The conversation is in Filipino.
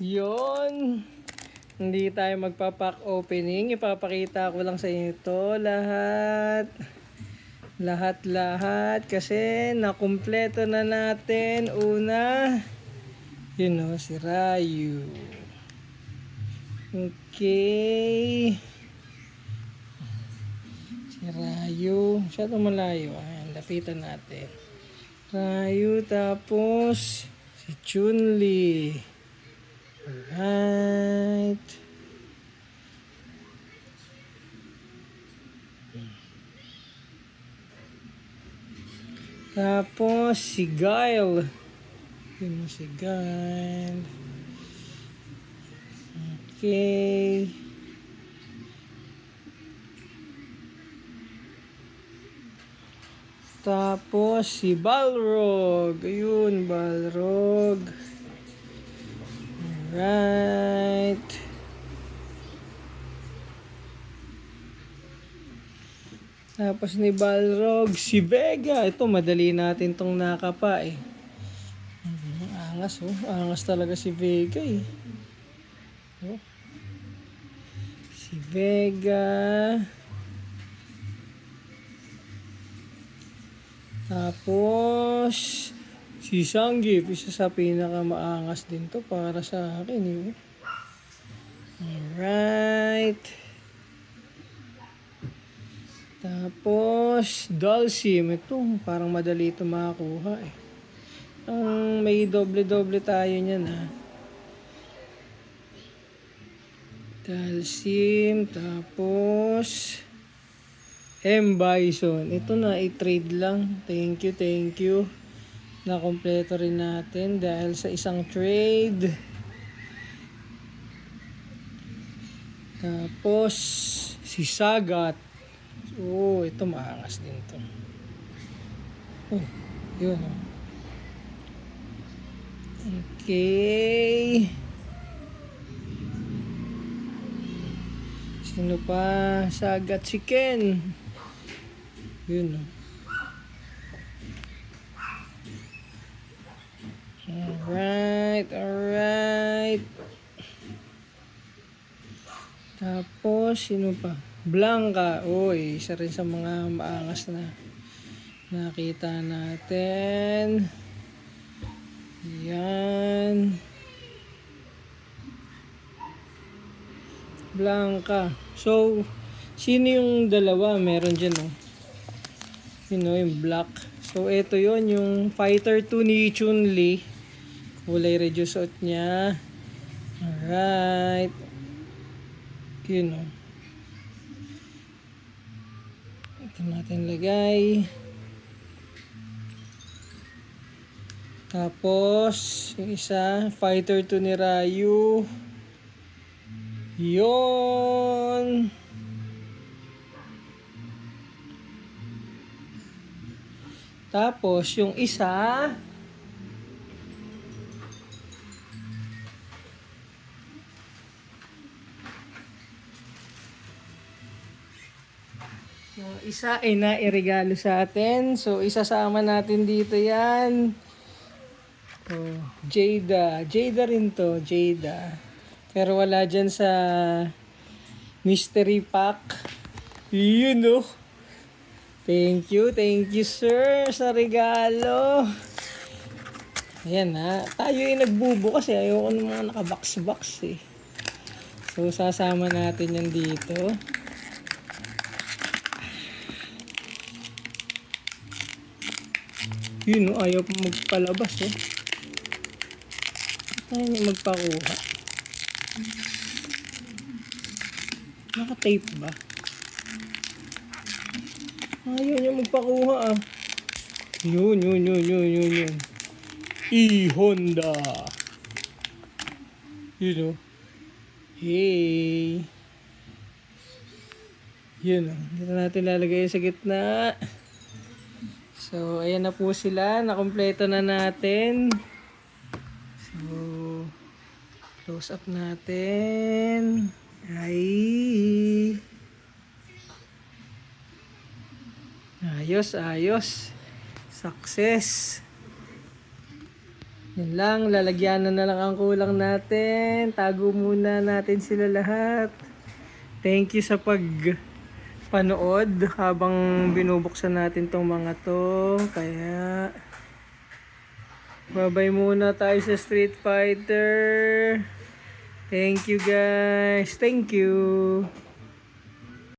Yon. Hindi tayo magpa-pack opening. Ipapakita ko lang sa inyo ito lahat. Lahat kasi nakumpleto na natin. Una, yun o, si Rayu. Okay. Si Rayu. Masyado malayo. Ayan, lapitan natin. Rayu, tapos si Chun-Li. Alright. Tapos si Guile. Yun si Guile. Okay. Tapos si Balrog. Ayun, Balrog. Alright. Tapos ni Balrog, si Vega. Ito, madali natin tong nakapa eh. Angas oh. Angas talaga si Vega eh. Oh. Si Vega. Tapos si Zangief, isa sa pinakamaangas din to para sa akin eh. Alright. Tapos Dhalsim, ito parang madali ito makakuha eh. May doble-doble tayo niyan ha. Dhalsim, tapos M. Bison. Ito na, i-trade lang. Thank you. Nakompleto rin natin dahil sa isang trade. Tapos, si Sagat. Oh, ito maangas din to. Oh, yun. Okay. Sino pa? Sagat, si Ken. Yun o. Alright. Tapos, sino pa? Blanca. Uy, isa rin sa mga maangas na nakita natin. Yan. Blanca. So, sino yung dalawa? Meron dyan oh. Yung black. So, ito yon yung Fighter 2 ni Chun-Li. Kulay red yung suot niya. Alright. Yun o. Ito natin lagay. Tapos, yung isa, Fighter 2 ni Rayu. Yun. Tapos, yung isa, ay nairegalo sa atin. So, isasama natin dito yan. Oh, Jada. Jada rin to. Jada. Pero wala dyan sa mystery pack. Yun oh. Thank you sir sa regalo. Ayan ha. Tayo yung nagbubukas eh. Ayoko ng mga nakabox-box eh. So, sasama natin yan dito. Yun o, ayaw pa magpalabas eh. Ayaw niya magpakuha. Naka-tape ba? Ayaw niya magpakuha ah. Yun. E-Honda. Yun o. Hey. Yun o. Dito natin lalagay sa gitna. So, ayan na po sila. Nakompleto na natin. So, close up natin. Ay. Ayos. Success. Yan lang, lalagyan na lang ang kulang natin. Tago muna natin sila lahat. Thank you sa panood habang binubuksan natin tong mga to. Kaya, babay muna tayo sa Street Fighter. Thank you guys. Thank you.